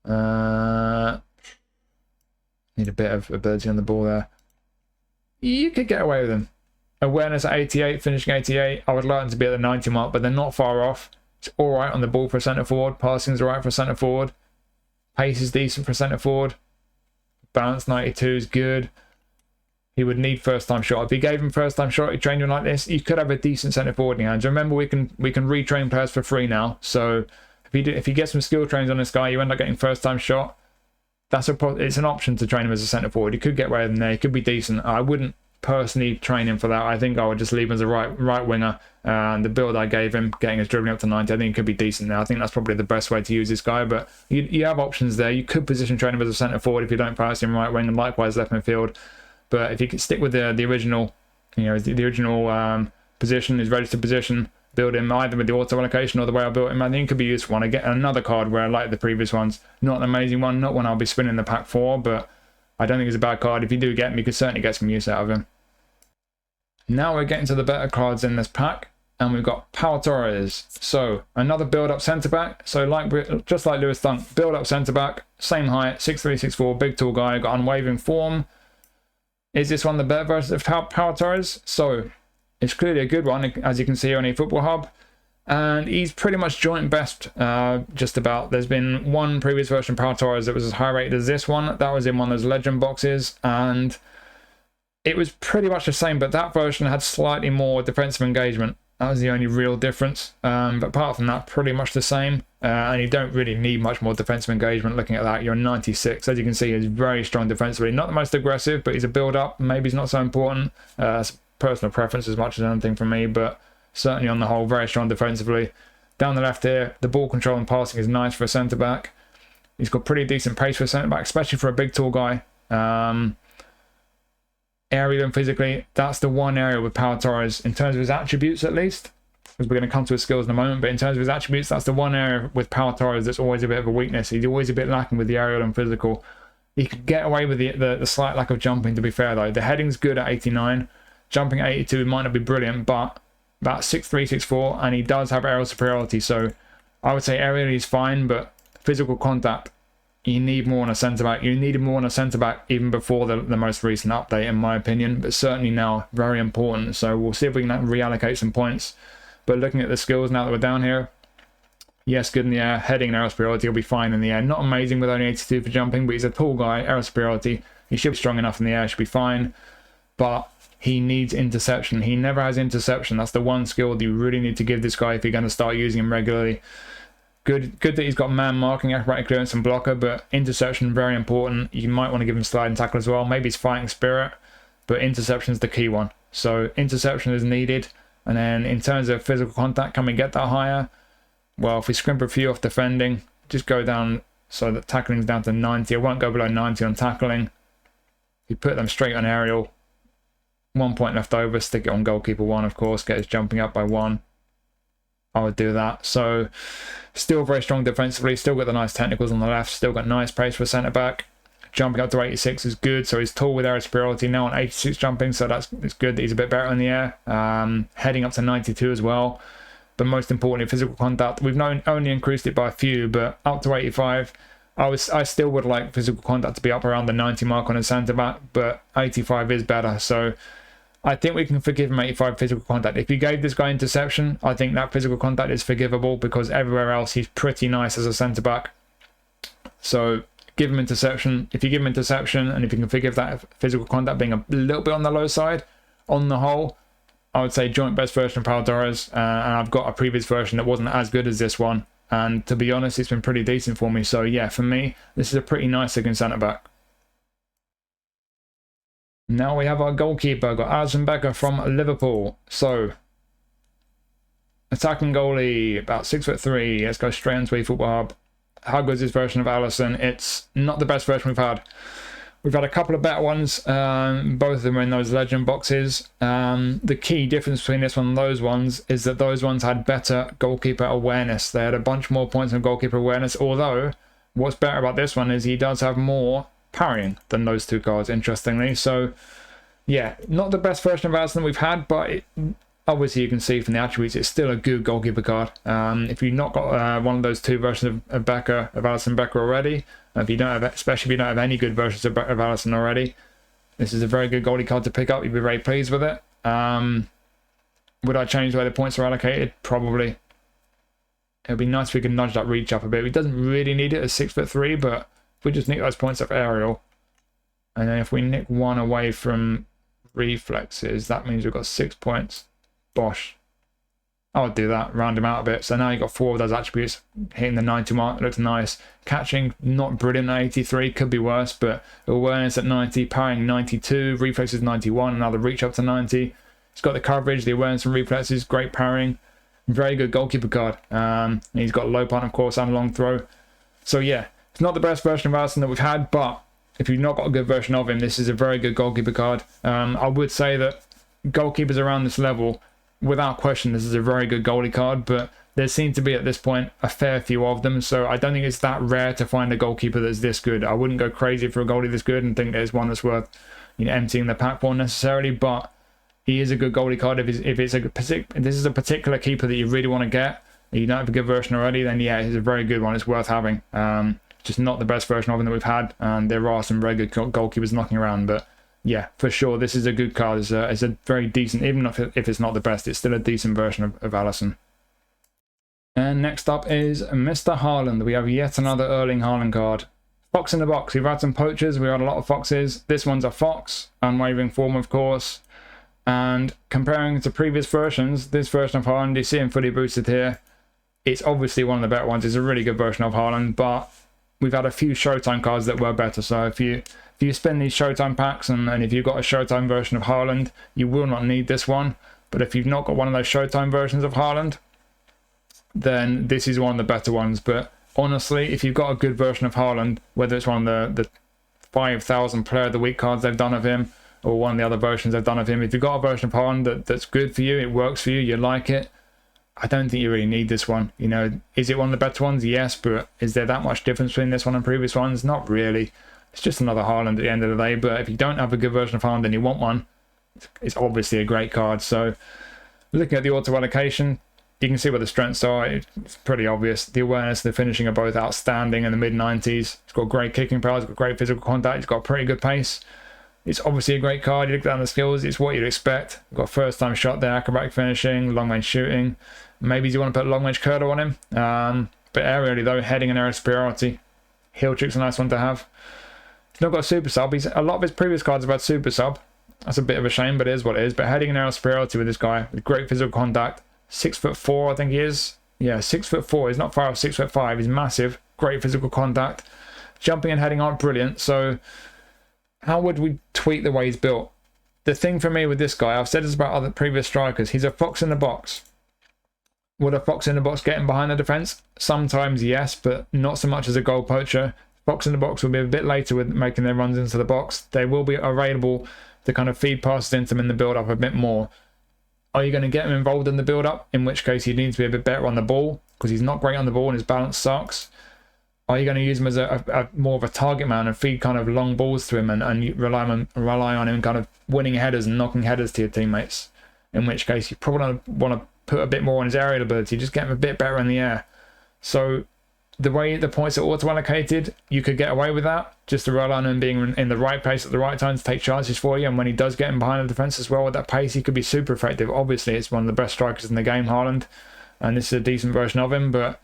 Need a bit of ability on the ball there. You could get away with him. Awareness at 88, finishing 88. I would like them to be at the 90 mark, but they're not far off. It's alright on the ball for a centre forward. Passing's alright for a centre forward. Pace is decent for a centre forward. Balance 92 is good. He would need first time shot. If you gave him first time shot, he trained him like this, you could have a decent centre forward in your hands. Remember, we can retrain players for free now. So if you get some skill trains on this guy, you end up getting first time shot. It's an option to train him as a centre forward. He could get away with him there. He could be decent. I wouldn't personally train him for that. I think I would just leave him as a right winger. The build I gave him, getting his dribbling up to 90, I think it could be decent now. I think that's probably the best way to use this guy. But you have options there. You could position train him as a centre forward if you don't pass him right wing, and likewise left midfield. But if you could stick with the original, you know, the original position, his registered position, build him either with the auto allocation or the way I built him, I think it could be useful. And I get another card where I like the previous ones. Not an amazing one, not one I'll be spinning the pack for, but I don't think it's a bad card. If you do get him, you can certainly get some use out of him. Now we're getting to the better cards in this pack, and we've got Pau Torres. So another build-up centre-back. So just like Lewis Dunk, build-up centre-back, same height, 6'3", 6'4", big tall guy, got unwavering form. Is this one the better version of Pau Torres? So it's clearly a good one, as you can see on eFootball Hub. And he's pretty much joint best, just about. There's been one previous version of Pau Torres that was as high rated as this one. That was in one of those legend boxes, and it was pretty much the same, but that version had slightly more defensive engagement. That was the only real difference. But apart from that, pretty much the same. And you don't really need much more defensive engagement looking at that. You're 96. As you can see, he's very strong defensively. Not the most aggressive, but he's a build-up. Maybe he's not so important. It's personal preference as much as anything for me, but certainly on the whole, very strong defensively. Down the left here, the ball control and passing is nice for a centre-back. He's got pretty decent pace for a centre-back, especially for a big, tall guy. Aerial and physically, that's the one area with Pau Torres, in terms of his attributes at least, because we're going to come to his skills in a moment, but in terms of his attributes, that's the one area with Pau Torres that's always a bit of a weakness. He's always a bit lacking with the aerial and physical. He could get away with the slight lack of jumping, to be fair though. The heading's good at 89. Jumping at 82 might not be brilliant, but about 6'3", 6'4", and he does have aerial superiority, so I would say aerially he's fine, but physical contact, you need more on a centre-back. You needed more on a centre-back even before the most recent update, in my opinion, but certainly now, very important. So we'll see if we can reallocate some points. But looking at the skills now that we're down here, yes, good in the air. Heading and aerial superiority will be fine in the air. Not amazing with only 82 for jumping, but he's a tall guy. Aerial superiority, he should be strong enough in the air, should be fine. But he needs interception. He never has interception. That's the one skill that you really need to give this guy if you're going to start using him regularly. Good that he's got man marking, acrobatic clearance and blocker, but interception, very important. You might want to give him slide and tackle as well. Maybe his fighting spirit, but interception is the key one. So interception is needed. And then in terms of physical contact, can we get that higher? Well, if we scrimp a few off defending, just go down so that tackling's down to 90. I won't go below 90 on tackling. If you put them straight on aerial, 1 point left over, stick it on goalkeeper 1, of course, get his jumping up by 1. I would do that. So still very strong defensively, still got the nice technicals on the left, still got nice pace for a centre back. Jumping up to 86 is good, so he's tall with aerial superiority, now on 86 jumping, so it's good that he's a bit better in the air. Heading up to 92 as well, but most importantly, physical contact. We've only increased it by a few, but up to 85. I still would like physical contact to be up around the 90 mark on a centre back, but 85 is better, so I think we can forgive him 85 physical contact. If you gave this guy interception, I think that physical contact is forgivable, because everywhere else he's pretty nice as a centre-back. So give him interception. If you give him interception, and if you can forgive that physical contact being a little bit on the low side, on the whole, I would say joint best version of Pau Torres. And I've got a previous version that wasn't as good as this one. And to be honest, it's been pretty decent for me. So yeah, for me, this is a pretty nice looking centre-back. Now we have our goalkeeper, got Alisson Becker from Liverpool. So, attacking goalie, about 6'3". Let's go straight into eFootball Hub. How good is this version of Alisson? It's not the best version we've had. We've had a couple of better ones. Both of them are in those legend boxes. The key difference between this one and those ones is that those ones had better goalkeeper awareness. They had a bunch more points on goalkeeper awareness, although what's better about this one is he does have more parrying than those two cards, interestingly. So yeah, not the best version of Alisson we've had, but obviously you can see from the attributes it's still a good goalkeeper card. If you've not got one of those two versions of Alisson Becker already, if you don't have, especially if you don't have any good versions of Alisson already, this is a very good goalie card to pick up. You'd be very pleased with it. Would I change the way the points are allocated? Probably. It would be nice if we could nudge that reach up a bit. He doesn't really need it at 6'3", but if we just nick those points off aerial, and then if we nick 1 away from reflexes, that means we've got 6 points. Bosh. I would do that, round him out a bit. So now you've got 4 of those attributes. Hitting the 90 mark looks nice. Catching, not brilliant at 83, could be worse, but awareness at 90, parrying 92, reflexes 91, another reach up to 90. He's got the coverage, the awareness and reflexes, great parrying. Very good goalkeeper card. He's got low punt, of course, and long throw. So yeah, it's not the best version of Alisson that we've had, but if you've not got a good version of him, this is a very good goalkeeper card. I would say that goalkeepers around this level, without question, this is a very good goalie card, but there seem to be at this point a fair few of them, so I don't think it's that rare to find a goalkeeper that's this good. I wouldn't go crazy for a goalie this good and think there's one that's worth, emptying the pack for necessarily, but he is a good goalie card. If this is a particular keeper that you really want to get, and you don't have a good version already, then yeah, it's a very good one. It's worth having. Just not the best version of him that we've had, and there are some very good goalkeepers knocking around, but yeah, for sure, this is a good card. It's a very decent, even if it's not the best, it's still a decent version of Alisson. And next up is Mr. Haaland. We have yet another Erling Haaland card. Fox in the box. We've had some poachers. We've had a lot of foxes. This one's a fox. Unwavering form, of course. And comparing to previous versions, this version of Haaland, you see him fully boosted here. It's obviously one of the better ones. It's a really good version of Haaland, but we've had a few Showtime cards that were better. So if you spend these Showtime packs and if you've got a Showtime version of Haaland, you will not need this one. But if you've not got one of those Showtime versions of Haaland, then this is one of the better ones. But honestly, if you've got a good version of Haaland, whether it's one of the 5,000 Player of the Week cards they've done of him, or one of the other versions they've done of him, if you've got a version of Haaland that's good for you, it works for you, you like it, I don't think you really need this one. You know, is it one of the better ones? Yes, but is there that much difference between this one and previous ones? Not really. It's just another Haaland at the end of the day. But if you don't have a good version of Haaland and you want one, it's obviously a great card. So looking at the auto allocation, you can see what the strengths are. It's pretty obvious. The awareness and the finishing are both outstanding in the mid-90s. It's got great kicking power, it's got great physical contact, it's got pretty good pace. It's obviously a great card. You look down the skills, it's what you'd expect. Got first time shot there, acrobatic finishing, long range shooting. Maybe you want to put long range curler on him. But aerially though, heading and aerial superiority. Heel trick's a nice one to have. He's not got a super sub. A lot of his previous cards have had super sub. That's a bit of a shame, but it is what it is. But heading and aerial superiority with this guy, with great physical contact. 6'4", I think he is. Yeah, 6'4". He's not far off 6'5". He's massive. Great physical contact. Jumping and heading aren't brilliant. So how would we tweak the way he's built? The thing for me with this guy, I've said this about other previous strikers, he's a fox in the box. Would a fox in the box get him behind the defence? Sometimes yes, but not so much as a goal poacher. Fox in the box will be a bit later with making their runs into the box. They will be available to kind of feed passes into him in the build-up a bit more. Are you going to get him involved in the build-up? In which case he needs to be a bit better on the ball, because he's not great on the ball and his balance sucks. Are you going to use him as a more of a target man and feed kind of long balls to him and you rely on him kind of winning headers and knocking headers to your teammates? In which case you probably want to put a bit more on his aerial ability, just get him a bit better in the air. So the way the points are auto allocated, you could get away with that, just to rely on him being in the right place at the right time to take chances for you. And when he does get him behind the defence as well with that pace, he could be super effective. Obviously it's one of the best strikers in the game, Haaland, and this is a decent version of him. But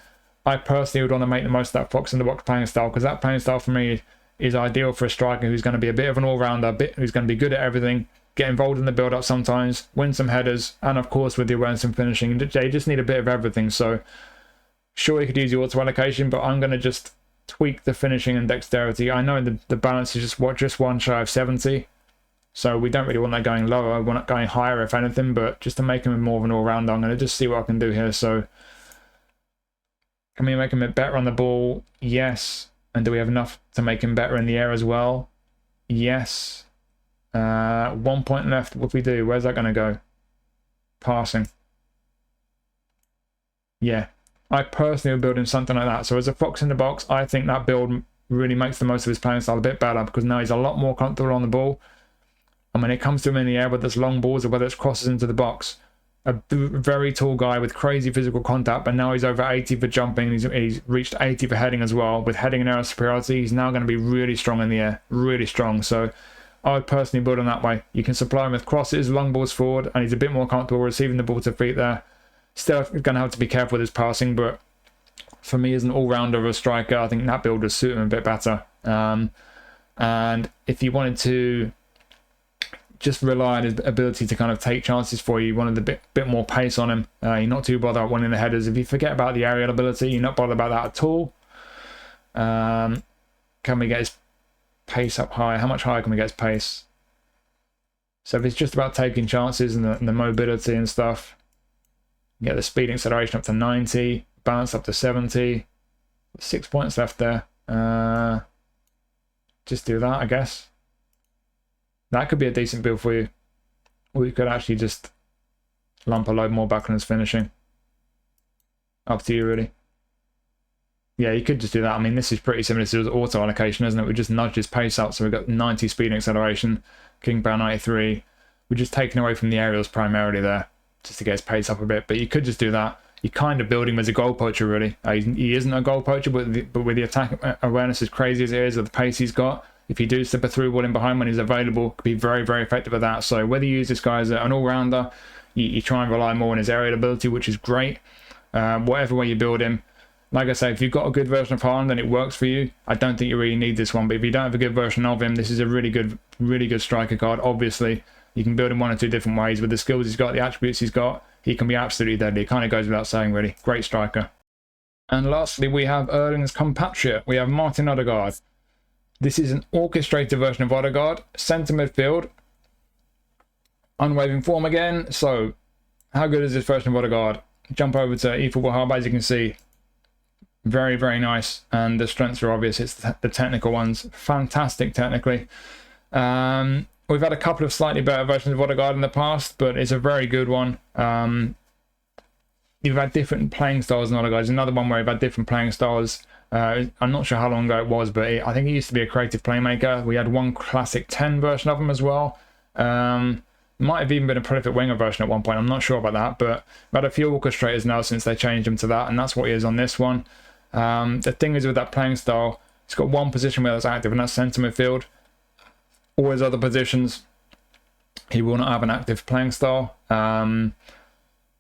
I personally would want to make the most of that fox in the box playing style, because that playing style for me is ideal for a striker who's going to be a bit of an all-rounder, who's going to be good at everything, get involved in the build-up sometimes, win some headers, and of course with the awareness and finishing, they just need a bit of everything. So sure, you could use the auto allocation, but I'm going to just tweak the finishing and dexterity. I know the balance is just one shy of 70, so we don't really want that going lower. We want it going higher if anything, but just to make him more of an all-rounder, I'm going to just see what I can do here. So can we make him a bit better on the ball? Yes. And do we have enough to make him better in the air as well? Yes. 1 point left. What do we do? Where's that going to go? Passing. Yeah. I personally would build him something like that. So as a fox in the box, I think that build really makes the most of his playing style a bit better, because now he's a lot more comfortable on the ball. And when it comes to him in the air, whether it's long balls or whether it's crosses into the box, a very tall guy with crazy physical contact, but now he's over 80 for jumping. He's reached 80 for heading as well. With heading and aerial superiority, he's now going to be really strong in the air. Really strong. So I would personally build him that way. You can supply him with crosses, long balls forward, and he's a bit more comfortable receiving the ball to feet there. Still going to have to be careful with his passing, but for me as an all-rounder of a striker, I think that build would suit him a bit better. And if you wanted to just rely on his ability to kind of take chances for you, you wanted a bit more pace on him. You're not too bothered about winning the headers. If you forget about the aerial ability, you're not bothered about that at all. Can we get his pace up high? How much higher can we get his pace? So if it's just about taking chances and the mobility and stuff, get the speed acceleration up to 90, balance up to 70. 6 points left there. Just do that, I guess. That could be a decent build for you. Or you could actually just lump a load more back on his finishing. Up to you, really. Yeah, you could just do that. I mean, this is pretty similar to his auto allocation, isn't it? We just nudge his pace up, so we've got 90 speed and acceleration, King Power 93. We're just taking away from the aerials primarily there, just to get his pace up a bit. But you could just do that. You're kind of building him as a goal poacher, really. He isn't a goal poacher, but with the attack awareness as crazy as it is, with the pace he's got, if you do slip a through ball in behind when he's available, could be very, very effective at that. So whether you use this guy as an all-rounder, you try and rely more on his aerial ability, which is great. Whatever way you build him, like I say, if you've got a good version of Haaland and it works for you, I don't think you really need this one. But if you don't have a good version of him, this is a really good striker card. Obviously, You can build in one or two different ways. With the skills he's got, the attributes he's got, he can be absolutely deadly. It kind of goes without saying, really. Great striker. And lastly, we have Erling's compatriot. We have Martin Ødegaard. This is an orchestrated version of Ødegaard. Centre midfield. Unwavering form again. So, how good is this version of Ødegaard? Jump over to eFootball Hub, as you can see. Very, very nice. And the strengths are obvious. It's the technical ones. Fantastic technically. We've had a couple of slightly better versions of Ødegaard in the past, but it's a very good one. You've had different playing styles in Ødegaard. There's another one where you've had different playing styles. I'm not sure how long ago it was, but I think he used to be a creative playmaker. We had one classic 10 version of him as well. Might have even been a prolific winger version at one point. I'm not sure about that, but we've had a few orchestrators now since they changed him to that, and that's what he is on this one. The thing is with that playing style, he's got one position where it's active, and that's centre midfield. All his other positions, he will not have an active playing style.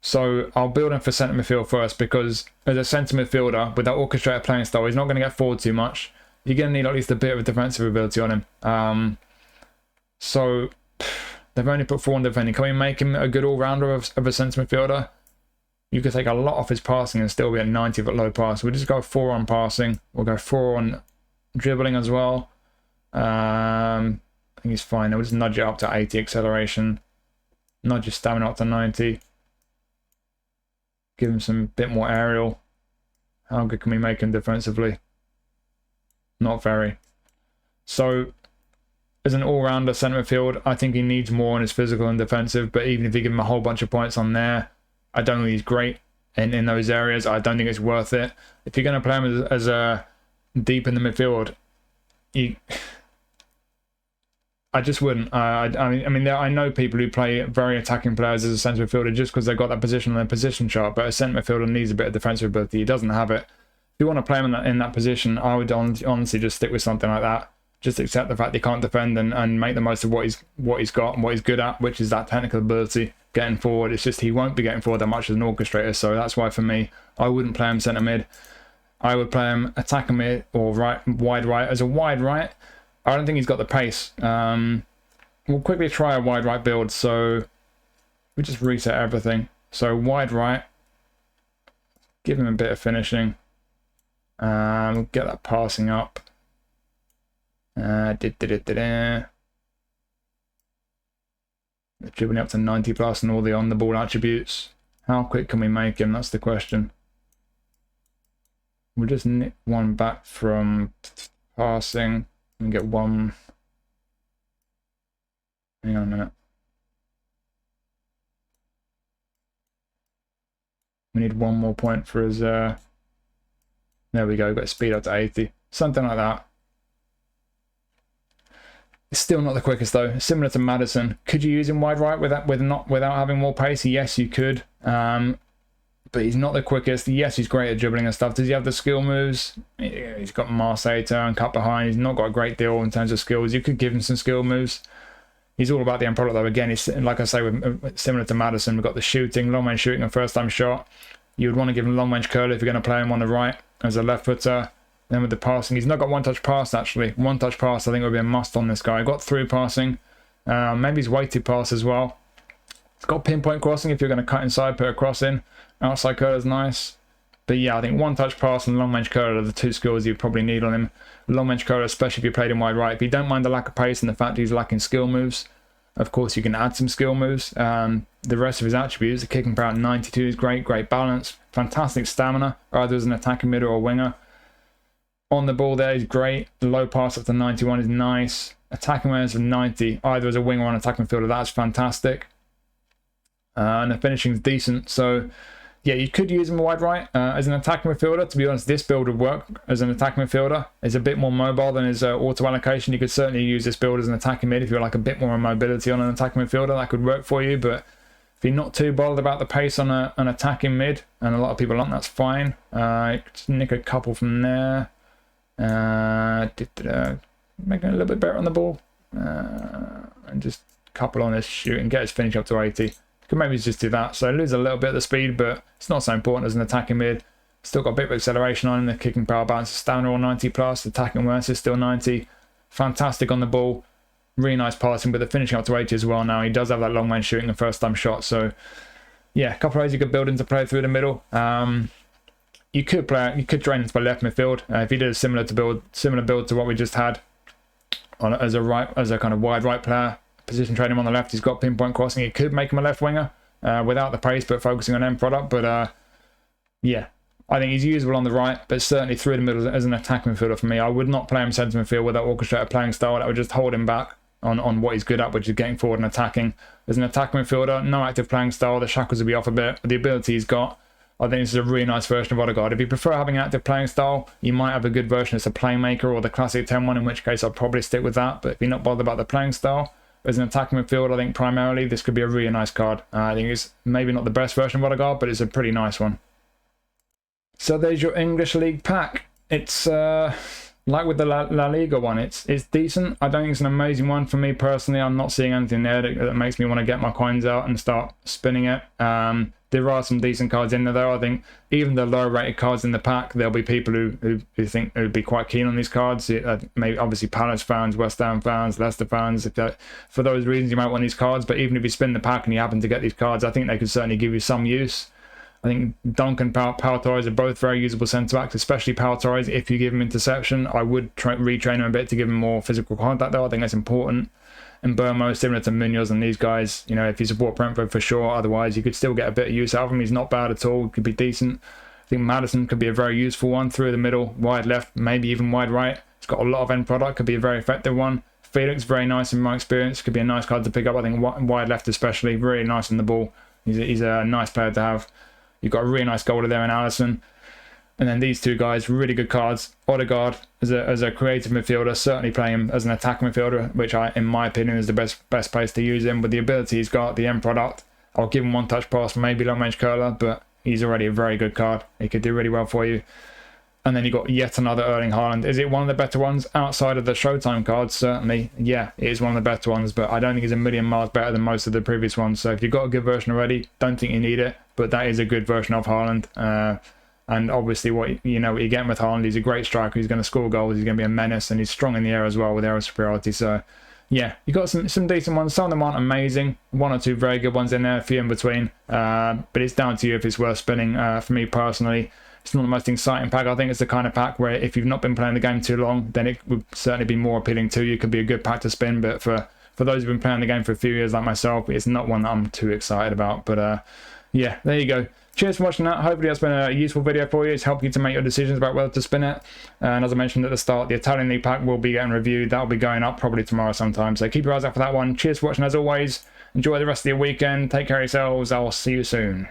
So I'll build him for centre midfield first, because as a centre midfielder with that orchestrated playing style, he's not going to get forward too much. You're going to need at least a bit of a defensive ability on him. So they've only put 4 on defending. Can we make him a good all-rounder of a centre midfielder? You could take a lot off his passing and still be at 90 at low pass. We'll just go 4 on passing. We'll go 4 on dribbling as well. I think he's fine. We'll just nudge it up to 80 acceleration. Nudge his stamina up to 90. Give him some bit more aerial. How good can we make him defensively? Not very. So, as an all-rounder centre midfield, I think he needs more on his physical and defensive, but even if you give him a whole bunch of points on there, I don't think he's great in those areas. I don't think it's worth it. If you're going to play him as a deep in the midfield, I just wouldn't. I mean, I know people who play very attacking players as a centre midfielder just because they've got that position on their position chart, but a centre midfielder needs a bit of defensive ability. He doesn't have it. If you want to play him in that position, I would honestly just stick with something like that. Just accept the fact he can't defend and make the most of what he's got and what he's good at, which is that technical ability, getting forward. It's just he won't be getting forward that much as an orchestrator, so that's why for me, I wouldn't play him centre mid. I would play him attacker mid or wide right. As a wide right, I don't think he's got the pace. We'll quickly try a wide right build, so we just reset everything. So wide right, give him a bit of finishing. We'll get that passing up. Dribbling up to 90 plus and all the on the ball attributes. How quick can we make him? That's the question. We'll just nick one back from passing and get one. Hang on a minute. We need one more point for his. There we go. We've got to speed up to 80. Something like that. It's still not the quickest though. Similar to Maddison. Could you use him wide right without having more pace? Yes, you could. But he's not the quickest. Yes, he's great at dribbling and stuff. Does he have the skill moves? He's got Marseille and cut behind. He's not got a great deal in terms of skills. You could give him some skill moves. He's all about the end product though. Again, he's like I say, similar to Maddison. We've got the shooting, long range shooting, and first time shot. You would want to give him long range curler if you're going to play him on the right as a left footer. Then with the passing, he's not got one touch pass actually. One touch pass I think would be a must on this guy. Got through passing. Maybe he's weighted pass as well. It's got pinpoint crossing if you're going to cut inside, put a cross in. Outside curler is nice. But yeah, I think one touch pass and long range curler are the two skills you probably need on him. Long range curler, especially if you played him wide right. If you don't mind the lack of pace and the fact he's lacking skill moves, of course you can add some skill moves. The rest of his attributes, the kicking power at 92 is great, great balance, fantastic stamina, either as an attacking mid or a winger. On the ball there is great. The low pass up to 91 is nice. Attacking awareness of 90, either as a winger or an attacking midfielder, that's fantastic. And the finishing is decent. So yeah, you could use him wide right as an attacking midfielder. To be honest, this build would work as an attacking midfielder. It's a bit more mobile than his auto allocation. You could certainly use this build as an attacking mid if you're like a bit more mobility on an attacking midfielder. That could work for you. But if you're not too bothered about the pace on an attacking mid, and a lot of people aren't, that's fine. Just nick a couple from there. Make it a little bit better on the ball. And just couple on this shoot and get his finish up to 80. Could maybe just do that. So lose a little bit of the speed, but it's not so important as an attacking mid. Still got a bit of acceleration on him. The kicking power balance is stamina all 90 plus. Attacking awareness is still 90. Fantastic on the ball. really nice passing, but the finishing up to 80 as well now. He does have that long range shooting and first time shot. So yeah, a couple of ways you could build into play through the middle. You could drain into left midfield if he did a similar build to what we just had as a kind of wide right player. Position trade him on the left. He's got pinpoint crossing. It could make him a left winger without the pace, but focusing on end product. But yeah, I think he's usable on the right, but certainly through the middle as an attacking midfielder for me. I would not play him centre midfield with that orchestrated playing style. That would just hold him back on what he's good at, which is getting forward and attacking. As an attacking midfielder, no active playing style. The shackles will be off a bit. But the ability he's got, I think this is a really nice version of Ødegaard. If you prefer having an active playing style, you might have a good version as a playmaker or the classic 10-1, in which case I'd probably stick with that. But if you're not bothered about the playing style, as an attacking midfield, I think primarily this could be a really nice card. I think it's maybe not the best version of Ødegaard, but it's a pretty nice one. So there's your English League pack. It's like with the La Liga one, it's decent. I don't think it's an amazing one for me personally. I'm not seeing anything there that makes me want to get my coins out and start spinning it. There are some decent cards in there though. I think even the lower rated cards in the pack, there'll be people who think who'd be quite keen on these cards. Maybe obviously Palace fans, West Ham fans, Leicester fans. For those reasons you might want these cards, but even if you spin the pack and you happen to get these cards, I think they could certainly give you some use. I think Dunk and Pau Torres are both very usable centre-backs, especially Pau Torres. If you give him interception, I would retrain him a bit to give him more physical contact though. I think that's important. And Mbeumo, similar to Muñoz and these guys, you know, if you support Brentford for sure, otherwise you could still get a bit of use out of him. He's not bad at all, could be decent. I think Maddison could be a very useful one through the middle, wide left, maybe even wide right. He's got a lot of end product, could be a very effective one. Félix, very nice in my experience, could be a nice card to pick up. I think wide left especially, really nice on the ball. He's a nice player to have. You've got a really nice goalie there in Alisson. And then these two guys, really good cards. Ødegaard as a creative midfielder, certainly playing him as an attacking midfielder, which in my opinion is the best place to use him. With the ability he's got, the end product, I'll give him one touch pass, maybe long range curler, but he's already a very good card. He could do really well for you. And then you've got yet another Erling Haaland. Is it one of the better ones outside of the Showtime cards? Certainly, yeah, it is one of the better ones, but I don't think it's a million miles better than most of the previous ones. So if you've got a good version already, don't think you need it, but that is a good version of Haaland. And obviously what you're getting with Haaland, he's a great striker, he's going to score goals, he's going to be a menace, and he's strong in the air as well with aerial superiority. So yeah, you got some decent ones. Some of them aren't amazing, one or two very good ones in there, a few in between, but it's down to you if it's worth spinning. For me personally, it's not the most exciting pack. I think it's the kind of pack where if you've not been playing the game too long, then it would certainly be more appealing to you. It could be a good pack to spin, but for those who've been playing the game for a few years like myself, it's not one that I'm too excited about. But yeah, there you go. Cheers for watching that. Hopefully that's been a useful video for you. It's helped you to make your decisions about whether to spin it. And as I mentioned at the start, the Italian League pack will be getting reviewed. That'll be going up probably tomorrow sometime. So keep your eyes out for that one. Cheers for watching as always. Enjoy the rest of your weekend. Take care of yourselves. I'll see you soon.